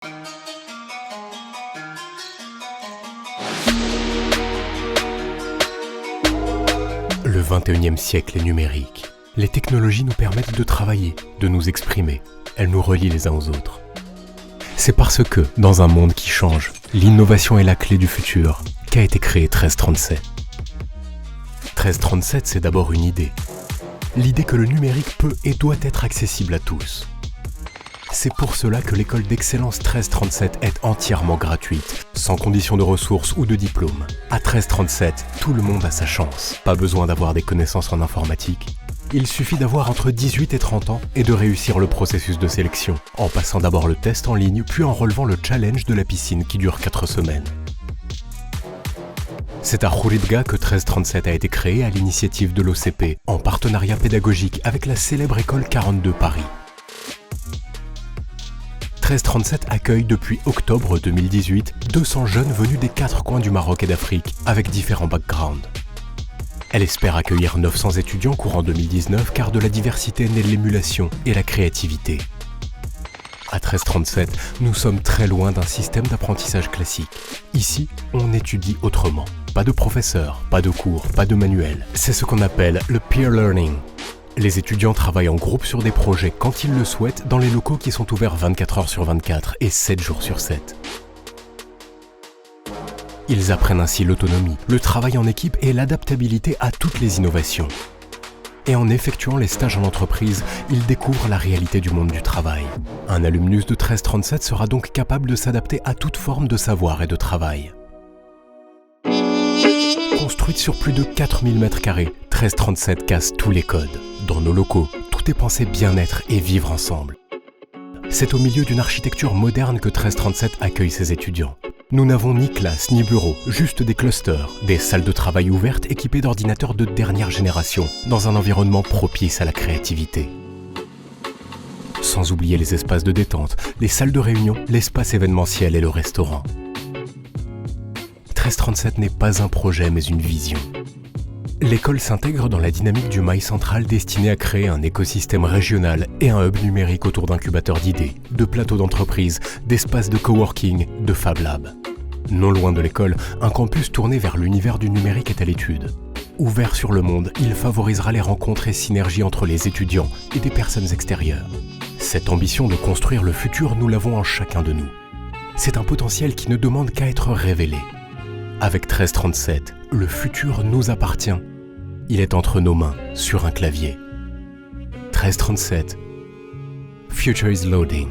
Le 21e siècle est numérique. Les technologies nous permettent de travailler, de nous exprimer. Elles nous relient les uns aux autres. C'est parce que, dans un monde qui change, l'innovation est la clé du futur, qu'a été créé 1337. 1337, c'est d'abord une idée. L'idée que le numérique peut et doit être accessible à tous. C'est pour cela que l'école d'excellence 1337 est entièrement gratuite, sans condition de ressources ou de diplôme. À 1337, tout le monde a sa chance. Pas besoin d'avoir des connaissances en informatique. Il suffit d'avoir entre 18 et 30 ans et de réussir le processus de sélection, en passant d'abord le test en ligne, puis en relevant le challenge de la piscine qui dure 4 semaines. C'est à Khouribga que 1337 a été créé à l'initiative de l'OCP, en partenariat pédagogique avec la célèbre école 42 Paris. 1337 accueille depuis octobre 2018 200 jeunes venus des 4 coins du Maroc et d'Afrique, avec différents backgrounds. Elle espère accueillir 900 étudiants courant 2019 car de la diversité naît l'émulation et la créativité. À 1337, nous sommes très loin d'un système d'apprentissage classique. Ici, on étudie autrement. Pas de professeur, pas de cours, pas de manuel. C'est ce qu'on appelle le peer learning. Les étudiants travaillent en groupe sur des projets quand ils le souhaitent dans les locaux qui sont ouverts 24 heures sur 24 et 7 jours sur 7. Ils apprennent ainsi l'autonomie, le travail en équipe et l'adaptabilité à toutes les innovations. Et en effectuant les stages en entreprise, ils découvrent la réalité du monde du travail. Un alumnus de 1337 sera donc capable de s'adapter à toute forme de savoir et de travail. Construite sur plus de 4000 m², 1337 casse tous les codes. Dans nos locaux, tout est pensé bien-être et vivre ensemble. C'est au milieu d'une architecture moderne que 1337 accueille ses étudiants. Nous n'avons ni classe ni bureau, juste des clusters, des salles de travail ouvertes équipées d'ordinateurs de dernière génération, dans un environnement propice à la créativité. Sans oublier les espaces de détente, les salles de réunion, l'espace événementiel et le restaurant. 1337 n'est pas un projet mais une vision. L'école s'intègre dans la dynamique du Mail central destiné à créer un écosystème régional et un hub numérique autour d'incubateurs d'idées, de plateaux d'entreprise, d'espaces de coworking, de Fab Lab. Non loin de l'école, un campus tourné vers l'univers du numérique est à l'étude. Ouvert sur le monde, il favorisera les rencontres et synergies entre les étudiants et des personnes extérieures. Cette ambition de construire le futur, nous l'avons en chacun de nous. C'est un potentiel qui ne demande qu'à être révélé. Avec 1337, le futur nous appartient. Il est entre nos mains, sur un clavier. 1337. Future is loading.